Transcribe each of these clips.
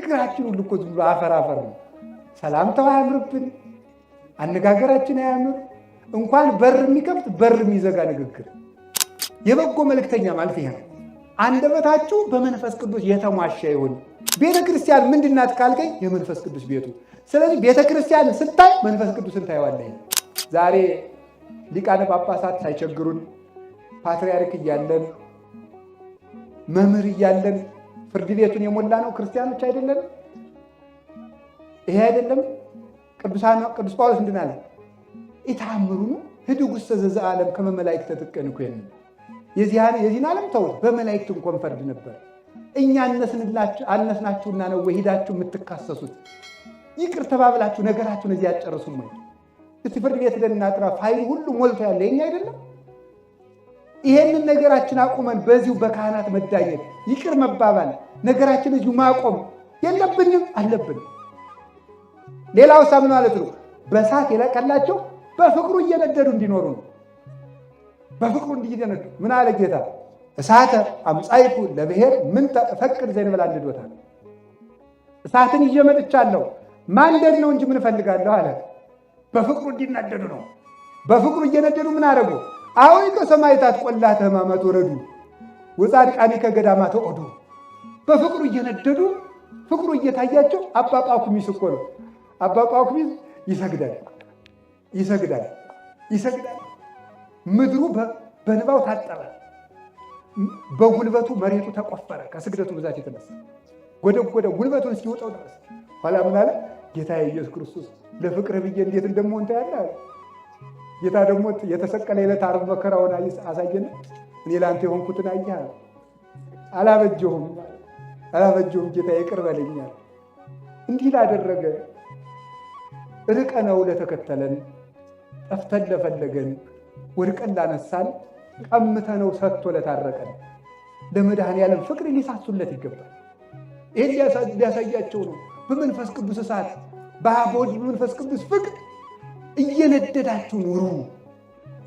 ንግግራችን ሁሉ እኮ ዝም ብሎ አፈር ነው። ሰላምታው አያምርብን፣ አነጋገራችን አያምር። እንኳን በር የሚከፍት በር የሚዘጋ ንግግር። የበጎ መልእክተኛ ማለት ይሄ ነው። አንደበታችሁ በመንፈስ ቅዱስ የተሟሻ ይሁን። ቤተ ክርስቲያን ምንድናት ካልከኝ የመንፈስ ቅዱስ ቤቱ። ስለዚህ ቤተ ክርስቲያን ስታይ መንፈስ ቅዱስን ታየዋለህ። ዛሬ ሊቃነ ጳጳሳት ሳይቸግሩን ፓትርያርክ እያለን መምህር እያለን ፍርድ ቤቱን የሞላ ነው ክርስቲያኖች አይደለም? ይሄ አይደለም ቅዱስ ጳውሎስ ምንድን አለ? ኢታምሩ ነው ህድጉ ውስተ ዓለም ከመ መላእክት ተጥቀንኩ የለም። የዚህን ዓለም ተውት፣ በመላእክት እንኳን ፈርድ ነበር። እኛ አነስናችሁና ነው ወይ ሄዳችሁ የምትካሰሱት? ይቅር ተባብላችሁ ነገራችሁን እዚህ አጨርሱም ወይ? እስቲ ፍርድ ቤት ደናጥራ ፋይል ሁሉ ሞልቶ ያለ የኛ አይደለም? ይሄንን ነገራችን አቁመን በዚሁ በካህናት መዳኘት ይቅር መባባል ነገራችን እዚሁ ማቆም የለብንም አለብን። ሌላው ሳምን ማለት ነው በእሳት የለቀላቸው በፍቅሩ እየነደዱ እንዲኖሩ ነው። በፍቅሩ እንዲነዱ ምን አለ ጌታ? እሳተ አምጻይኩ ለብሔር ምን ተፈቅድ ዘንበል አንድዶታል። እሳትን ይዤ መጥቻለሁ ማንደድ ነው እንጂ ምን እፈልጋለሁ አለ። በፍቅሩ እንዲናደዱ ነው። በፍቅሩ እየነደዱ ምን አደረጉ? አሁን ከሰማይታት ቆላተ ሕማማት ወረዱ ወጻድቃኒ ከገዳማት ወዱ። በፍቅሩ እየነደዱ ፍቅሩ እየታያቸው አባ ጳኩሚስ እኮ ነው። አባ ጳኩሚስ ይሰግዳል። ምድሩ በንባው ታጠረ፣ በጉልበቱ መሬቱ ተቆፈረ። ከስግደቱ ብዛት የተነሳ ጎደ ጉልበቱን እስኪወጣው ድረስ። ኋላ ምን አለ? ጌታ ኢየሱስ ክርስቶስ ለፍቅር ብዬ እንዴት እንደምሆን ታያለህ። ጌታ ደግሞ የተሰቀለ ዕለት ዓርብ መከራውን አሳየን። እኔ ለአንተ የሆንኩትን አየህ። አላበጀሁም ጌታ ይቅር በለኛል። እንዲህ ላደረገ ርቀነው ለተከተለን ጠፍተን ለፈለገን ወድቀን ላነሳን ቀምተነው ሰጥቶ ለታረቀን ለመድኃኔዓለም ፍቅር ሊሳሱለት ይገባል። ይህን ሊያሳያቸው ነው። በመንፈስ ቅዱስ እሳት በወልድ በመንፈስ ቅዱስ ፍቅር እየነደዳችሁ ኑሩ።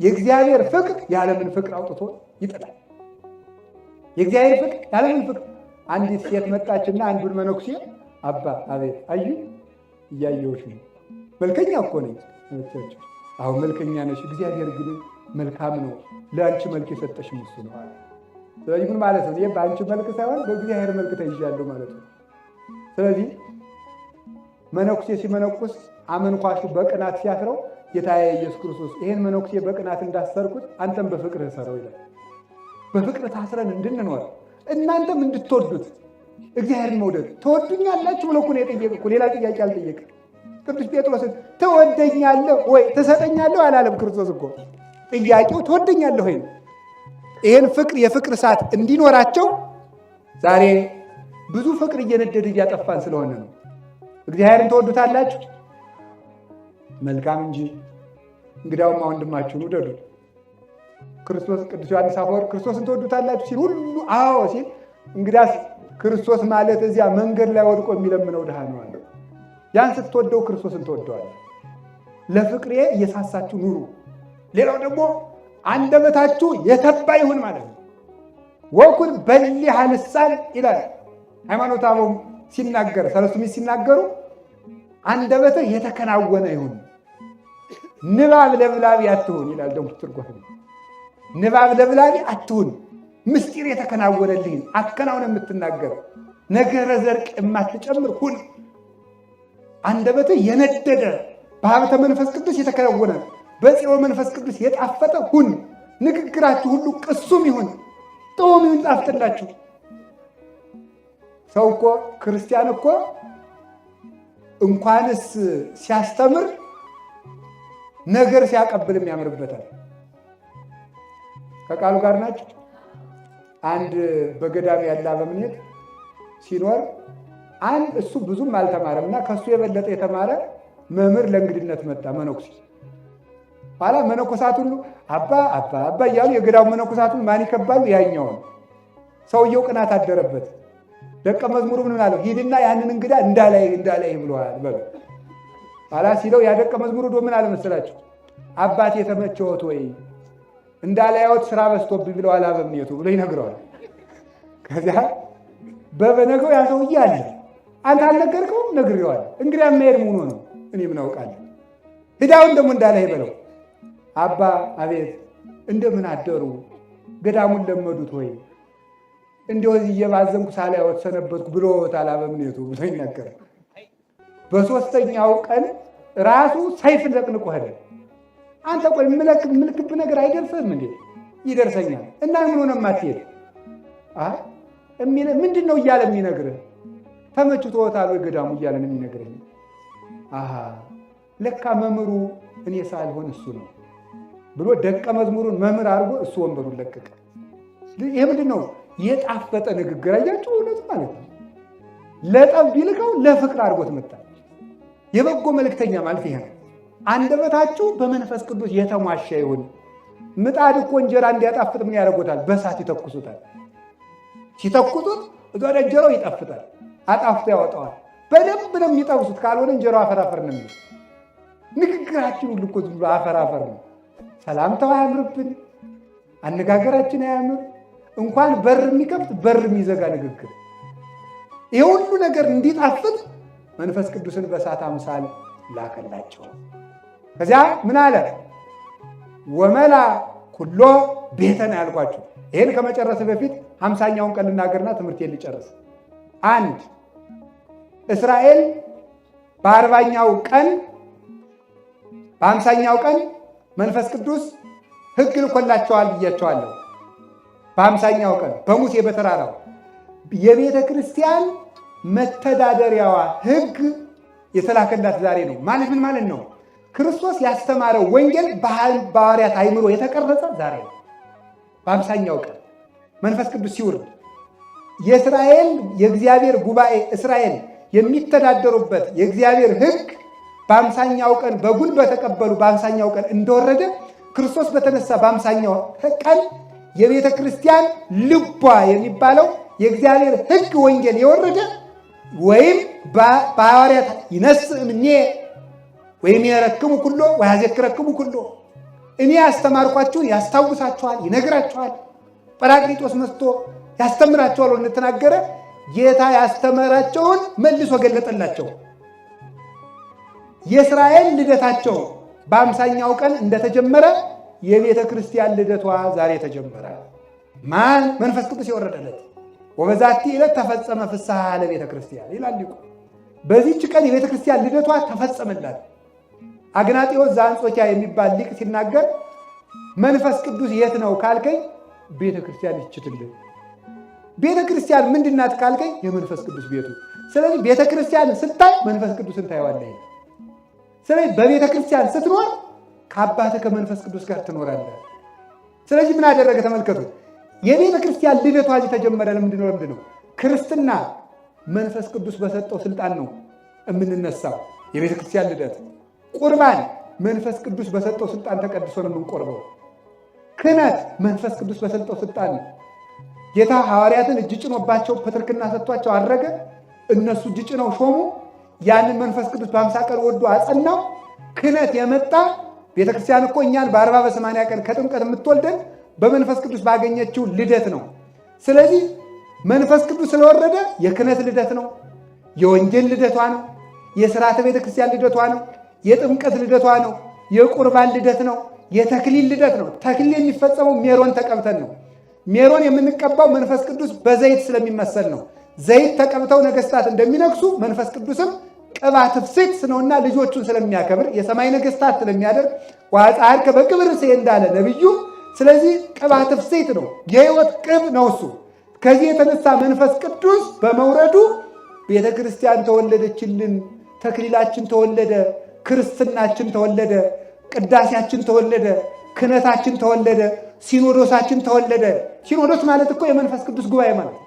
የእግዚአብሔር ፍቅር የዓለምን ፍቅር አውጥቶ ይጥላል። የእግዚአብሔር ፍቅር የዓለምን ፍቅር። አንዲት ሴት መጣችና አንዱን መነኩሴ አባ አቤት አዩ እያየሁሽ ነው። መልከኛ እኮ ነኝ። አሁን መልከኛ ነሽ፣ እግዚአብሔር ግን መልካም ነው፣ ለአንቺ መልክ የሰጠሽ እሱ ነው አለ። ስለዚህ ምን ማለት ነው? ይህ በአንቺ መልክ ሳይሆን በእግዚአብሔር መልክ ተይዣለሁ ማለት ነው። ስለዚህ መነኩሴ ሲመነኩስ አመንኳሹ በቅናት ሲያስረው ጌታዬ ኢየሱስ ክርስቶስ ይህን መነኩሴ በቅናት እንዳሰርኩት አንተም በፍቅር ሰረው ይላል። በፍቅር ታስረን እንድንኖር እናንተም እንድትወዱት እግዚአብሔርን መውደድ ትወዱኛላችሁ ብሎ እኮ ነው የጠየቀ። ሌላ ጥያቄ አልጠየቅም። ቅዱስ ጴጥሮስን ትወደኛለህ ወይ ትሰጠኛለህ አላለም ክርስቶስ እኮ። ጥያቄው ትወደኛለህ ወይ? ይህን ፍቅር የፍቅር እሳት እንዲኖራቸው ዛሬ ብዙ ፍቅር እየነደድ እያጠፋን ስለሆነ ነው። እግዚአብሔርን ትወዱታላችሁ? መልካም እንጂ እንግዲያውማ ወንድማችሁን ውደዱ። ክርስቶስ ቅዱስ ዮሐንስ አፈወርቅ ክርስቶስን ትወዱታላችሁ ሲል ሁሉ አዎ ሲል እንግዲያስ ክርስቶስ ማለት እዚያ መንገድ ላይ ወድቆ የሚለምነው ድሃ ነው አለ። ያን ስትወደው ክርስቶስን ትወደዋለህ። ለፍቅሬ እየሳሳችሁ ኑሩ። ሌላው ደግሞ አንደበታችሁ የተባ ይሁን ማለት ነው። ወኩን በሊሐ ልሳን ይላል ሃይማኖተ አበው ሲናገር፣ ሰለስቱ ምዕት ሲናገሩ አንደበትህ የተከናወነ ይሁን፣ ንባብ ለብላቢ አትሁን ይላል። ደግሞ ትርጓሜ ንባብ ለብላቢ አትሁን፣ ምስጢር የተከናወነልህን አከናውን የምትናገር ነገረ ዘርቅ የማትጨምር ሁን። አንደበትህ የነደደ በሀብተ መንፈስ ቅዱስ የተከናወነ በጽዮን መንፈስ ቅዱስ የጣፈጠ ሁን። ንግግራችሁ ሁሉ ቅሱም ይሁን፣ ጥዑም ይሁን፣ ጣፍጥላችሁ። ሰው እኮ ክርስቲያን እኮ እንኳንስ ሲያስተምር ነገር ሲያቀብልም ያምርበታል። ከቃሉ ጋር ናቸው። አንድ በገዳም ያለ አበምኔት ሲኖር አንድ እሱ ብዙም አልተማረም እና ከሱ የበለጠ የተማረ መምህር ለእንግድነት መጣ። መነኩሴ ኋላ መነኮሳት ሁሉ አባ አባ አባ እያሉ የገዳሙ መነኮሳት ሁሉ ማን ይከባሉ? ያኛውን። ሰውየው ቅናት አደረበት። ደቀ መዝሙሩ ምን አለው? ሂድና ያንን እንግዳ እንዳላይ ብለዋል በሉ። ኋላ ሲለው ያ ደቀ መዝሙሩ ዶ ምን አለ መሰላችሁ? አባቴ የተመቸዎት ወይ እንዳላይዎት ስራ በዝቶብኝ ብለዋል አበምኔቱ ብሎ ይነግረዋል። ከዚያ በበነገው ያ ሰውዬ አለ አንተ አልነገርከውም? ነግሬዋለሁ። እንግዲህ መሄድ ሆኖ ነው። እኔ ምን አውቃለሁ? ሂዳውን ደግሞ እንዳለ ይበለው። አባ አቤት፣ እንደምን አደሩ? ገዳሙን ለመዱት ወይ? እንዲሁ እየባዘንኩ ሳላየዎት ሰነበትኩ ብሎታል አበምኔቱ ብሎ ይናገራል። በሦስተኛው ቀን ራሱ ሰይፍ ነቅንቆ ሄደ። አንተ ቆይ ምልክብ ነገር አይደርስም እንዴ? ይደርሰኛል። እና ምን ሆነ ማትሄድ ምንድን ነው እያለ የሚነግርህ? ተመችቶታል ወይ ገዳሙ እያለ ነው የሚነግርህ። ለካ መምህሩ እኔ ሳልሆን እሱ ነው ብሎ ደቀ መዝሙሩን መምህር አድርጎ እሱ ወንበሩን ለቀቀ። ይሄ ምንድን ነው? የጣፈጠ ንግግር አያችሁ? እውነት ማለት ነው። ለጠብ ቢልከው ለፍቅር አድርጎት መጣ። የበጎ መልእክተኛ ማለት ይሄ ነው። አንደበታችሁ በመንፈስ ቅዱስ የተሟሻ ይሁን። ምጣድ እኮ እንጀራ እንዲያጣፍጥ ምን ያደርጉታል? በእሳት ይተኩሱታል። ሲተኩሱት እዛ እንጀራው ይጣፍጣል፣ አጣፍቶ ያወጣዋል። በደንብ ነው የሚጠብሱት፣ ካልሆነ እንጀራው አፈራፈር ነው የሚለው። ንግግራችን ሁሉ እኮ ዝም ብሎ አፈራፈር ነው። ሰላምታው አያምርብን፣ አነጋገራችን አያምር። እንኳን በር የሚከፍት በር የሚዘጋ ንግግር። ይሄ ሁሉ ነገር እንዲጣፍጥ መንፈስ ቅዱስን በእሳት አምሳል ላከላቸው። ከዚያ ምን አለ? ወመላ ኩሎ ቤተን ያልኳቸው። ይሄን ከመጨረስ በፊት 50ኛውን ቀን ልናገርና ትምህርቴን ልጨርስ። አንድ እስራኤል በ40ኛው ቀን በ50ኛው ቀን መንፈስ ቅዱስ ሕግ ልኮላቸዋል ብያቸዋለሁ። በ50ኛው ቀን በሙሴ በተራራው የቤተ ክርስቲያን መተዳደሪያዋ ሕግ የተላከላት ዛሬ ነው። ማለት ምን ማለት ነው? ክርስቶስ ያስተማረው ወንጌል በሐዋርያት አእምሮ የተቀረጸ ዛሬ ነው። በ50ኛው ቀን መንፈስ ቅዱስ ሲወርድ የእስራኤል የእግዚአብሔር ጉባኤ እስራኤል የሚተዳደሩበት የእግዚአብሔር ሕግ በ50ኛው ቀን በጉን በተቀበሉ በ50ኛው ቀን እንደወረደ ክርስቶስ በተነሳ በ50ኛው ቀን የቤተ ክርስቲያን ልቧ የሚባለው የእግዚአብሔር ሕግ ወንጌል የወረደ ወይም በሐዋርያት ይነስእ እምኔ ወይም የረክሙ ኩሎ ወያዘክረክሙ ኩሎ፣ እኔ ያስተማርኳችሁን ያስታውሳችኋል፣ ይነግራችኋል። ጰራቅሊጦስ መስቶ ያስተምራቸዋል እንደተናገረ ጌታ ያስተማራቸውን መልሶ ገለጠላቸው። የእስራኤል ልደታቸው በ50ኛው ቀን እንደተጀመረ የቤተ ክርስቲያን ልደቷ ዛሬ ተጀመረ። ማን? መንፈስ ቅዱስ የወረደለት። ወበዛቲ ዕለት ተፈጸመ ፍስሐ ለቤተ ክርስቲያን ይላል ሊቁ። በዚህች ቀን የቤተ ክርስቲያን ልደቷ ተፈጸመላት። አግናጤዎስ ዘአንጾኪያ የሚባል ሊቅ ሲናገር መንፈስ ቅዱስ የት ነው ካልከኝ ቤተ ክርስቲያን ይችትልህ። ቤተ ክርስቲያን ምንድናት ካልከኝ የመንፈስ ቅዱስ ቤቱ። ስለዚህ ቤተ ክርስቲያን ስታይ መንፈስ ቅዱስን ታየዋለህ። ስለዚህ በቤተ ክርስቲያን ስትኖር ከአባትህ ከመንፈስ ቅዱስ ጋር ትኖራለህ። ስለዚህ ምን አደረገ? ተመልከቱ። የቤተ ክርስቲያን ልደቷ እዚህ ተጀመረ። ለምንድን ነው? ክርስትና መንፈስ ቅዱስ በሰጠው ስልጣን ነው የምንነሳው። የቤተ ክርስቲያን ልደት ቁርባን መንፈስ ቅዱስ በሰጠው ስልጣን ተቀድሶ ነው የምንቆርበው። ክህነት መንፈስ ቅዱስ በሰጠው ስልጣን ነው። ጌታ ሐዋርያትን እጅ ጭኖባቸው ፕትርክና ሰጥቷቸው አድረገ። እነሱ እጅ ጭነው ሾሙ። ያንን መንፈስ ቅዱስ በ50 ቀን ወዶ አጸናው። ክህነት የመጣ ቤተክርስቲያን እኮ እኛን በ40 በ80 ቀን ከጥምቀት የምትወልደን በመንፈስ ቅዱስ ባገኘችው ልደት ነው። ስለዚህ መንፈስ ቅዱስ ስለወረደ የክህነት ልደት ነው፣ የወንጌል ልደቷ ነው፣ የሥርዓተ ቤተክርስቲያን ልደቷ ነው፣ የጥምቀት ልደቷ ነው፣ የቁርባን ልደት ነው፣ የተክሊል ልደት ነው። ተክሊል የሚፈጸመው ሜሮን ተቀብተን ነው። ሜሮን የምንቀባው መንፈስ ቅዱስ በዘይት ስለሚመሰል ነው። ዘይት ተቀብተው ነገስታት እንደሚነግሱ መንፈስ ቅዱስም ቅባት ፍስት ነውና ልጆቹን ስለሚያከብር የሰማይ ነገስታት ስለሚያደርግ ወአጽአርከ በክብር እንዳለ ነብዩ። ስለዚህ ቅባት ፍስት ነው፣ የህይወት ቅብ ነው እሱ። ከዚህ የተነሳ መንፈስ ቅዱስ በመውረዱ ቤተ ክርስቲያን ተወለደችልን፣ ተክሊላችን ተወለደ፣ ክርስትናችን ተወለደ፣ ቅዳሴያችን ተወለደ፣ ክህነታችን ተወለደ፣ ሲኖዶሳችን ተወለደ። ሲኖዶስ ማለት እኮ የመንፈስ ቅዱስ ጉባኤ ማለት ነው።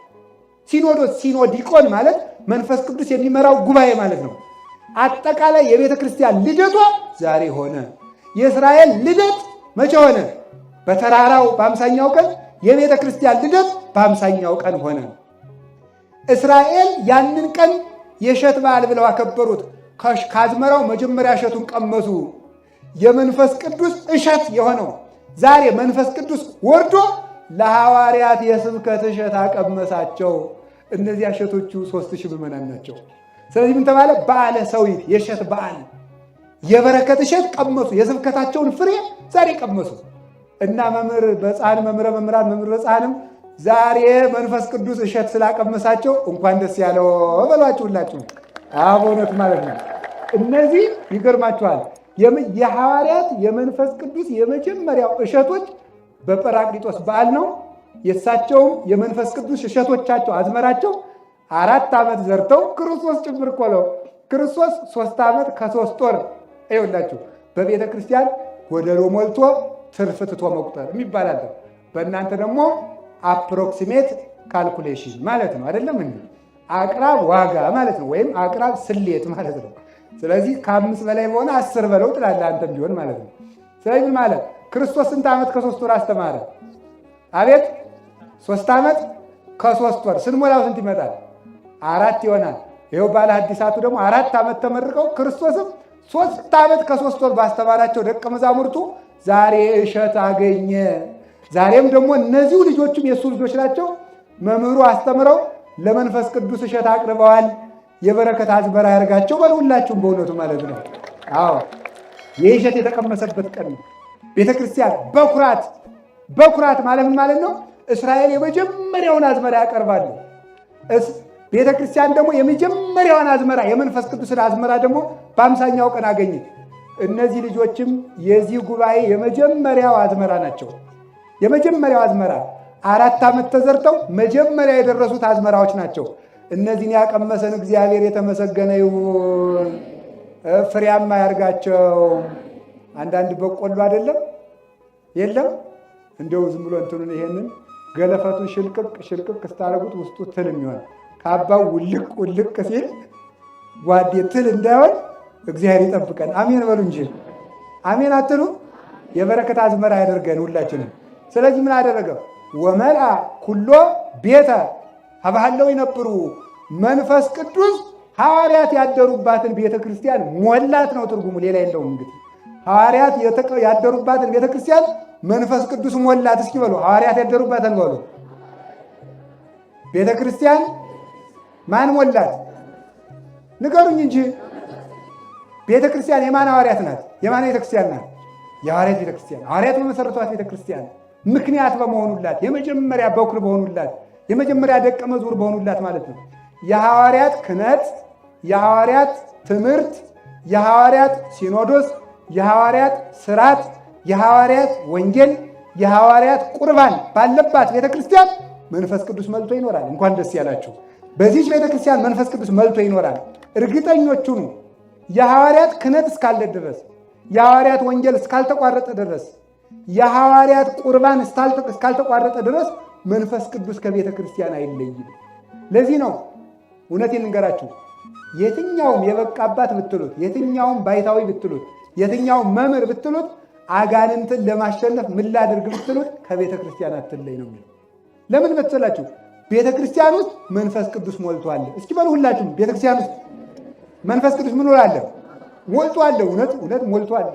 ሲኖዶስ ሲኖዲቆን ማለት መንፈስ ቅዱስ የሚመራው ጉባኤ ማለት ነው። አጠቃላይ የቤተ ክርስቲያን ልደቷ ዛሬ ሆነ። የእስራኤል ልደት መቼ ሆነ? በተራራው በ50ኛው ቀን። የቤተ ክርስቲያን ልደት በ50ኛው ቀን ሆነ። እስራኤል ያንን ቀን የእሸት በዓል ብለው አከበሩት። ከአዝመራው መጀመሪያ እሸቱን ቀመሱ። የመንፈስ ቅዱስ እሸት የሆነው ዛሬ መንፈስ ቅዱስ ወርዶ ለሐዋርያት የስብከት እሸት አቀመሳቸው። እነዚያ እሸቶቹ 3000 ምዕመናን ናቸው። ስለዚህ ምን ተባለ? በዓለ ሰዊት፣ የእሸት በዓል፣ የበረከት እሸት ቀመሱ። የስብከታቸውን ፍሬ ዛሬ ቀመሱ እና መምህር በጻሕን መምህረ መምህራን መምህር በጻሕንም ዛሬ መንፈስ ቅዱስ እሸት ስላቀመሳቸው እንኳን ደስ ያለው በሏችሁ ሁላችሁ። በእውነት ማለት ነው። እነዚህ ይገርማችኋል። የሐዋርያት የመንፈስ ቅዱስ የመጀመሪያው እሸቶች በጰራቅሊጦስ በዓል ነው። የእሳቸውም የመንፈስ ቅዱስ እሸቶቻቸው አዝመራቸው 4 ዓመት ዘርተው ክርስቶስ ጭምር እኮ ነው። ክርስቶስ 3 ዓመት ከ3 ወር ይኸውላችሁ። በቤተ ክርስቲያን ጎደሎ ሞልቶ ትርፍ ትቶ መቁጠር የሚባል አለ። በእናንተ ደግሞ አፕሮክሲሜት ካልኩሌሽን ማለት ነው አይደለም እንዴ? አቅራብ ዋጋ ማለት ነው፣ ወይም አቅራብ ስሌት ማለት ነው። ስለዚህ ከ5 በላይ በሆነ 10 በለው ትላለህ አንተም ቢሆን ማለት ነው። ስለዚህ ምን ማለት ክርስቶስ ስንት ዓመት ከ3 ወር አስተማረ? አቤት 3 ዓመት ከ3 ወር ስንሞላው ስንት ይመጣል? 4 ይሆናል። ይኸው ባለ ሐዲሳቱ ደግሞ 4 ዓመት ተመርቀው ክርስቶስም 3 ዓመት ከ3 ወር ባስተማራቸው ደቀ መዛሙርቱ ዛሬ እሸት አገኘ። ዛሬም ደግሞ እነዚሁ ልጆችም የእሱ ልጆች ናቸው። መምህሩ አስተምረው ለመንፈስ ቅዱስ እሸት አቅርበዋል። የበረከት አዝመራ ያደርጋቸው በሁላችሁም በእውነቱ ማለት ነው። አዎ ይህ እሸት የተቀመሰበት ቀን ነው። ቤተ ክርስቲያን በኩራት ማለት ምን ማለት ነው? እስራኤል የመጀመሪያውን አዝመራ ያቀርባሉ። ቤተ ክርስቲያን ደግሞ የመጀመሪያውን አዝመራ የመንፈስ ቅዱስን አዝመራ ደግሞ በ50ኛው ቀን አገኘ። እነዚህ ልጆችም የዚህ ጉባኤ የመጀመሪያው አዝመራ ናቸው። የመጀመሪያው አዝመራ 4 ዓመት ተዘርተው መጀመሪያ የደረሱት አዝመራዎች ናቸው። እነዚህን ያቀመሰን እግዚአብሔር የተመሰገነ ይሁን፣ ፍሬያማ ያርጋቸው። አንዳንድ በቆሎ አይደለም የለም እንደው ዝም ብሎ እንትኑን ይሄንን ገለፈቱን ሽልቅቅ ስታረጉት ውስጡ ትል የሚሆን ካባው ውልቅ ሲል ጓዴ ትል እንዳይሆን እግዚአብሔር ይጠብቀን። አሜን በሉ እንጂ አሜን አትሉ? የበረከት አዝመራ ያደርገን ሁላችንም። ስለዚህ ምን አደረገ? ወመልአ ኩሎ ቤተ ሀብሃለው ይነብሩ። መንፈስ ቅዱስ ሐዋርያት ያደሩባትን ቤተ ክርስቲያን ሞላት ነው ትርጉሙ፣ ሌላ የለውም። እንግዲህ ሐዋርያት ያደሩባትን ቤተ ክርስቲያን መንፈስ ቅዱስ ሞላት። እስኪ በሉ ሐዋርያት ያደሩባትን በሉ። ቤተ ክርስቲያን ማን ሞላት? ንገሩኝ እንጂ። ቤተ ክርስቲያን የማን ሐዋርያት ናት? የማን ቤተ ክርስቲያን ናት? የሐዋርያት ቤተ ክርስቲያን። ሐዋርያት በመሰረቷት ቤተ ክርስቲያን ምክንያት በመሆኑላት፣ የመጀመሪያ በኩር በሆኑላት፣ የመጀመሪያ ደቀ መዝሙር በሆኑላት ማለት ነው። የሐዋርያት ክህነት፣ የሐዋርያት ትምህርት፣ የሐዋርያት ሲኖዶስ፣ የሐዋርያት ስርዓት፣ የሐዋርያት ወንጌል፣ የሐዋርያት ቁርባን ባለባት ቤተ ክርስቲያን መንፈስ ቅዱስ መልቶ ይኖራል። እንኳን ደስ ያላችሁ። በዚህች ቤተ ክርስቲያን መንፈስ ቅዱስ መልቶ ይኖራል። እርግጠኞቹ ነው። የሐዋርያት ክህነት እስካለ ድረስ፣ የሐዋርያት ወንጌል እስካልተቋረጠ ድረስ፣ የሐዋርያት ቁርባን እስካልተቋረጠ ድረስ መንፈስ ቅዱስ ከቤተ ክርስቲያን አይለይም። ለዚህ ነው እውነቴን እንገራችሁ፣ የትኛውም የበቃ አባት ብትሉት፣ የትኛውም ባይታዊ ብትሉት፣ የትኛውም መምህር ብትሉት አጋንንትን ለማሸነፍ ምን ላድርግ ብትሉት ከቤተ ክርስቲያን አትለይ ነው የሚለው። ለምን መሰላችሁ? ቤተ ክርስቲያን ውስጥ መንፈስ ቅዱስ ሞልቷል። እስኪ በሉ ሁላችሁም ቤተ ክርስቲያን ውስጥ መንፈስ ቅዱስ ምን አለ? ሞልቷል። እውነት ሞልቷል።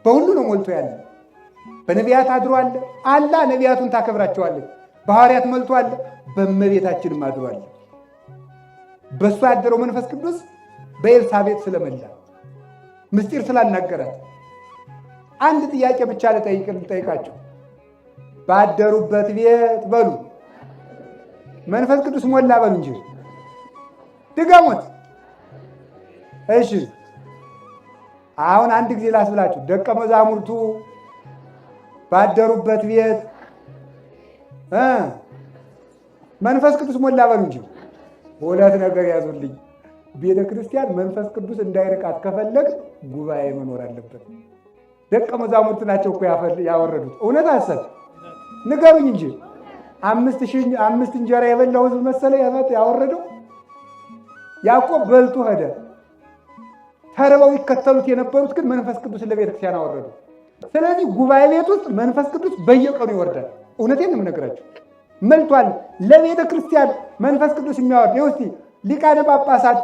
በሁሉ ነው ሞልቶ ያለ። በነቢያት አድሯል አላ ነቢያቱን ታከብራቸዋለች። በሐዋርያት ሞልቷል። በእመቤታችንም አድሯል። በእሱ ያደረው መንፈስ ቅዱስ በኤልሳቤጥ ስለመላ ምስጢር ስላናገራት አንድ ጥያቄ ብቻ ልጠይቃቸው። ባደሩበት ቤት በሉ መንፈስ ቅዱስ ሞላ በሉ እንጂ ድገሙት። እሺ አሁን አንድ ጊዜ ላስብላችሁ። ደቀ መዛሙርቱ ባደሩበት ቤት መንፈስ ቅዱስ ሞላ በሉ እንጂ። ሁለት ነገር ያዙልኝ። ቤተ ክርስቲያን መንፈስ ቅዱስ እንዳይርቃት ከፈለግ ጉባኤ መኖር አለበት። ደቀ መዛሙርት ናቸው እኮ ያወረዱት። እውነት አሰብ ንገሩኝ እንጂ 5 እንጀራ የበላው ሕዝብ መሰለ ያወረደው። ያዕቆብ በልቶ ሄደ። ተርበው ይከተሉት የነበሩት ግን መንፈስ ቅዱስ ለቤተ ክርስቲያን አወረዱ። ስለዚህ ጉባኤ ቤት ውስጥ መንፈስ ቅዱስ በየቀኑ ይወርዳል። እውነቴን ነው የምነግራችሁ፣ መልቷል። ለቤተ ክርስቲያን መንፈስ ቅዱስ የሚያወርድ ይኸው እስኪ ሊቃነ ጳጳሳት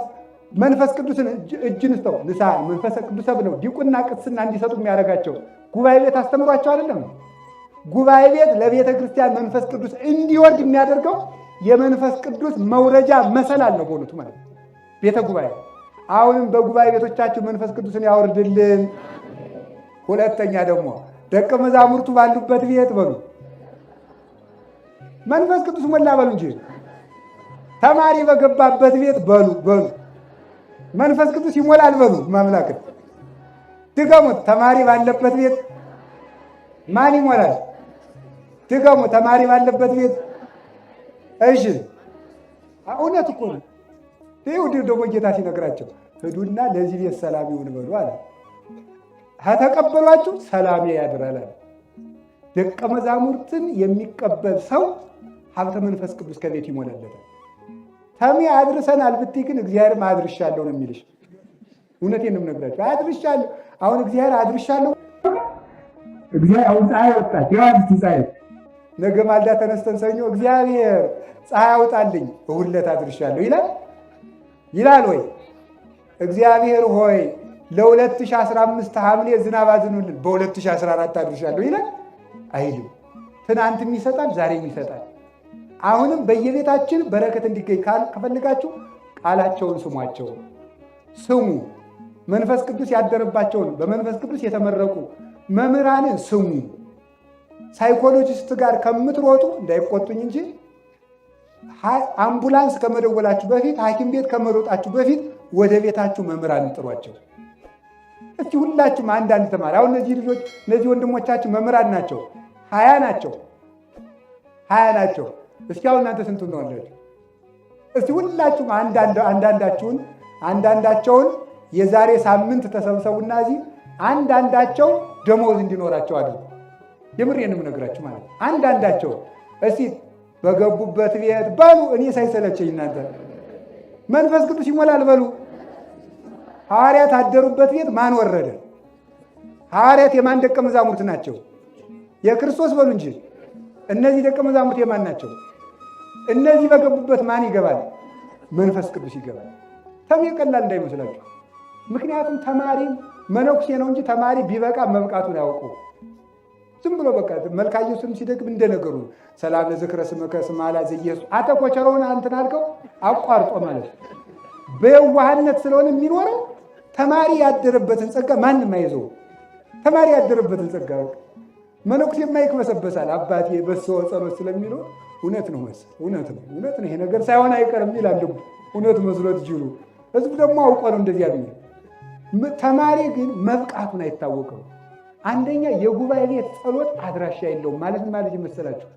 መንፈስ ቅዱስን እጅ ንስተው ንስሐ መንፈስ ቅዱስ ብለው ዲቁና ቅስና እንዲሰጡ የሚያደርጋቸው ጉባኤ ቤት አስተምሯቸው አይደለም። ጉባኤ ቤት ለቤተ ክርስቲያን መንፈስ ቅዱስ እንዲወርድ የሚያደርገው የመንፈስ ቅዱስ መውረጃ መሰላል ነው በእውነቱ ማለት ነው። ቤተ ጉባኤ። አሁንም በጉባኤ ቤቶቻችሁ መንፈስ ቅዱስን ያወርድልን። ሁለተኛ ደግሞ ደቀ መዛሙርቱ ባሉበት ቤት በሉ መንፈስ ቅዱስ ሞላ በሉ እንጂ ተማሪ በገባበት ቤት በሉ መንፈስ ቅዱስ ይሞላል በሉ። ማምላክን ድገሙት። ተማሪ ባለበት ቤት ማን ይሞላል? ድገሙ። ተማሪ ባለበት ቤት። እሺ እውነት እኮ ነው። ይኸው ደግሞ ጌታ ሲነግራቸው ሂዱና ለዚህ ቤት ሰላም ይሁን በሉ አለ። ከተቀበሏችሁ ሰላም ያድራል። ደቀ መዛሙርትን የሚቀበል ሰው ሀብተ መንፈስ ቅዱስ ከቤት ይሞላለታል። ተሜ አድርሰናል ብትይ ግን እግዚአብሔርም አድርሻለሁ ነው የሚልሽ። እውነቴን ነው የምነግራችሁ። አድርሻለሁ። አሁን እግዚአብሔር አድርሻለሁ። እግዚአብሔር አሁን ፀሐይ ወጣች። የዋልት ፀሐይ ነገ ማልዳ ተነስተን ሰኞ እግዚአብሔር ፀሐይ አውጣልኝ እሑድ ዕለት አድርሻለሁ ይላል ወይ? እግዚአብሔር ሆይ ለ2015 ሐምሌ ዝናብ አዝኑልን በ2014 አድርሻለሁ ይላል አይልም። ትናንትም ይሰጣል፣ ዛሬም ይሰጣል። አሁንም በየቤታችን በረከት እንዲገኝ ከፈልጋችሁ ቃላቸውን ስሟቸው። ስሙ። መንፈስ ቅዱስ ያደረባቸውን በመንፈስ ቅዱስ የተመረቁ መምህራንን ስሙ። ሳይኮሎጂስት ጋር ከምትሮጡ እንዳይቆጡኝ እንጂ አምቡላንስ ከመደወላችሁ በፊት ሐኪም ቤት ከመሮጣችሁ በፊት ወደ ቤታችሁ መምህራንን ጥሯቸው። እስቲ ሁላችሁም አንዳንድ ተማሪ አሁን እነዚህ ልጆች እነዚህ ወንድሞቻችን መምህራን ናቸው። 20 ናቸው። እስኪ አሁን እናንተ ስንቱ እንደሆነ እስቲ ሁላችሁም አንዳንዳቸውን የዛሬ ሳምንት ተሰብሰቡና እዚህ አንዳንዳቸው ደሞዝ እንዲኖራቸው አድርጉ። የምሬን የምነግራችሁ ማለት አንዳንዳቸው እስቲ በገቡበት ቤት በሉ። እኔ ሳይሰለቸኝ እናንተ መንፈስ ቅዱስ ይሞላል በሉ። ሐዋርያት አደሩበት ቤት ማን ወረደ? ሐዋርያት የማን ደቀ መዛሙርት ናቸው? የክርስቶስ በሉ እንጂ። እነዚህ ደቀ መዛሙርት የማን ናቸው? እነዚህ በገቡበት ማን ይገባል? መንፈስ ቅዱስ ይገባል። ተሜ ቀላል እንዳይመስላችሁ። ምክንያቱም ተማሪም መነኩሴ ነው እንጂ ተማሪ ቢበቃ መብቃቱን ያውቁ። ዝም ብሎ በቃ መልካ ኢየሱስም ሲደግም እንደነገሩ ሰላም ለዝክረ ስምከ ስማ ለኢየሱስ አተኮቸረውን አንተን አልከው አቋርጦ ማለት በየዋህነት ስለሆነ የሚኖረው ተማሪ ያደረበትን ጸጋ ማንም አይዘው። ተማሪ ያደረበትን ጸጋ መነኩሴ የማይክበሰበሳል አባቴ በሰው ጸሎት ስለሚለው እውነት ነው መሰል እውነት ነው ይሄ ነገር ሳይሆን አይቀርም ይላል። እውነት መስሎት ይሉ ህዝብ ደግሞ አውቆ ነው እንደዚህ ያሉኝ። ተማሪ ግን መብቃቱን አይታወቀው። አንደኛ የጉባኤ ቤት ጸሎት አድራሻ የለውም ማለት ይመስላችሁ?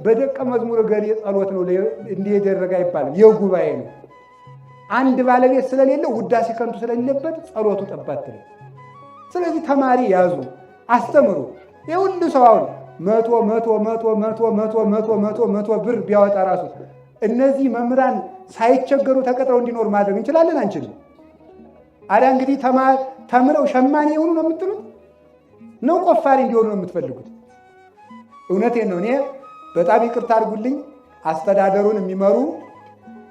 በደቀ መዝሙር ገሌ ጸሎት ነው እንዲህ የደረገ አይባልም። የጉባኤ ነው። አንድ ባለቤት ስለሌለው ውዳሴ ከንቱ ስለሌለበት ጸሎቱ ጠባት ነው። ስለዚህ ተማሪ ያዙ፣ አስተምሩ። የሁሉ ሰው አሁን መቶ ብር ቢያወጣ ራሱ እነዚህ መምህራን ሳይቸገሩ ተቀጥረው እንዲኖር ማድረግ እንችላለን አንችልም? አዳ እንግዲህ ተምረው ሸማኔ የሆኑ ነው የምትሉት ነው? ቆፋሪ እንዲሆኑ ነው የምትፈልጉት? እውነቴን ነው። እኔ በጣም ይቅርታ አድርጉልኝ። አስተዳደሩን የሚመሩ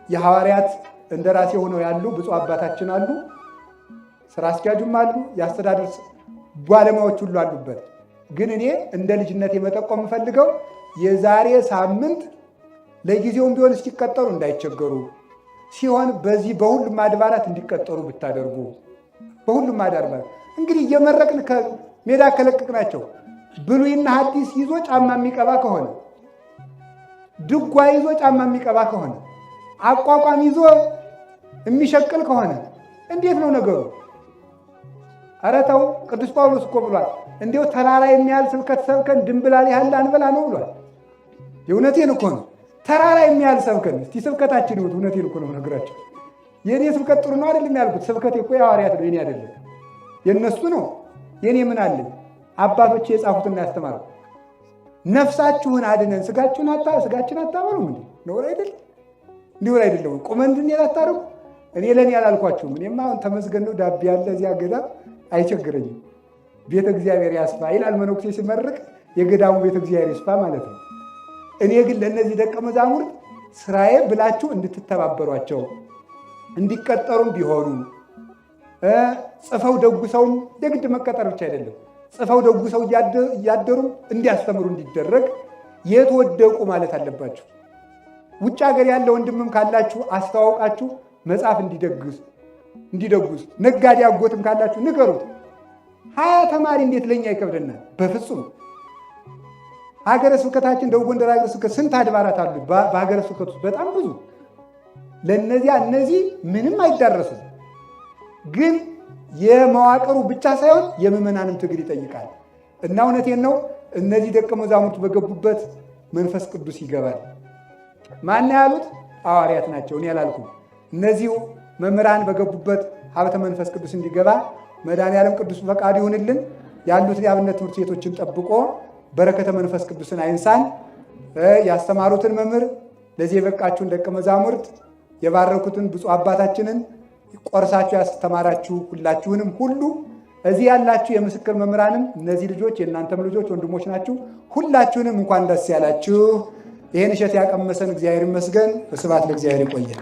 የሐዋርያት እንደራሴ ሆነው ያሉ ብፁዕ አባታችን አሉ፣ ስራ አስኪያጁም አሉ፣ የአስተዳደር ባለሙያዎች ሁሉ አሉበት። ግን እኔ እንደ ልጅነት የመጠቆም የምፈልገው የዛሬ ሳምንት ለጊዜውም ቢሆን እስኪቀጠሩ እንዳይቸገሩ ሲሆን በዚህ በሁሉም አድባራት እንዲቀጠሩ ብታደርጉ። በሁሉም አድባራት እንግዲህ እየመረቅን ከሜዳ ከለቀቅናቸው ብሉይና ሐዲስ ይዞ ጫማ የሚቀባ ከሆነ ድጓ ይዞ ጫማ የሚቀባ ከሆነ አቋቋም ይዞ የሚሸቅል ከሆነ እንዴት ነው ነገሩ? ኧረ ተው። ቅዱስ ጳውሎስ እኮ ብሏል፣ እንዲያው ተራራ የሚያህል ስብከት ሰብከን ድንብላል ያህል አንበላ ነው ብሏል። የእውነቴን እኮ ነው። ተራራ የሚያህል ሰብከን እስቲ ስብከታችን ይሁት። እውነቴን እኮ ነው ነግራቸው። የኔ ስብከት ጥሩ ነው አይደለም ያልኩት። ስብከት እኮ የሐዋርያት ነው፣ የኔ አይደለም። የነሱ ነው። የኔ ምን አለኝ? አባቶቼ የጻፉትና ያስተማሩ። ነፍሳችሁን አድነን ስጋችን አታበሉ። ምን ነውር አይደለም? እንዲወር አይደለም? ቁመን እንድንሄድ አታረጉ። እኔ ለኔ ያላልኳችሁም። እኔማ አሁን ተመስገን ነው። ዳቢ ያለ እዚያ ገዳም አይቸግረኝም። ቤተ እግዚአብሔር ያስፋ ይላል መነኩሴ ሲመርቅ። የገዳሙ ቤተ እግዚአብሔር ይስፋ ማለት ነው። እኔ ግን ለእነዚህ ደቀ መዛሙርት ስራዬ ብላችሁ እንድትተባበሯቸው እንዲቀጠሩም ቢሆኑ ጽፈው ደጉ ሰውም የግድ መቀጠር ብቻ አይደለም፣ ጽፈው ደጉ ሰው እያደሩ እንዲያስተምሩ እንዲደረግ የተወደቁ ማለት አለባችሁ። ውጭ ሀገር ያለ ወንድምም ካላችሁ አስተዋውቃችሁ መጽሐፍ እንዲደጉስ፣ ነጋዴ አጎትም ካላችሁ ንገሩት። 20 ተማሪ እንዴት ለኛ ይከብደናል? በፍጹም። ሀገረ ስብከታችን ደቡብ ጎንደር ሀገረ ስብከት ስንት አድባራት አሉ? በሀገረ ስብከት ውስጥ በጣም ብዙ። ለነዚያ እነዚህ ምንም አይዳረስም። ግን የመዋቅሩ ብቻ ሳይሆን የምዕመናንም ትግል ይጠይቃል እና እውነቴን ነው። እነዚህ ደቀ መዛሙርቱ በገቡበት መንፈስ ቅዱስ ይገባል። ማን ያሉት? ሐዋርያት ናቸው፣ እኔ አላልኩም። እነዚሁ መምህራን በገቡበት ሀብተ መንፈስ ቅዱስ እንዲገባ መድኃኔዓለም ቅዱስ ፈቃዱ ይሁንልን። ያሉትን የአብነት ትምህርት ቤቶችን ጠብቆ በረከተ መንፈስ ቅዱስን አይንሳን። ያስተማሩትን መምህር፣ ለዚህ የበቃችሁን ደቀ መዛሙርት፣ የባረኩትን ብፁዕ አባታችንን ቆርሳችሁ ያስተማራችሁ ሁላችሁንም ሁሉ እዚህ ያላችሁ የምስክር መምህራንም እነዚህ ልጆች የእናንተም ልጆች ወንድሞች ናችሁ። ሁላችሁንም እንኳን ደስ ያላችሁ። ይህን እሸት ያቀመሰን እግዚአብሔር ይመስገን። ስብሐት ለእግዚአብሔር። ይቆየን።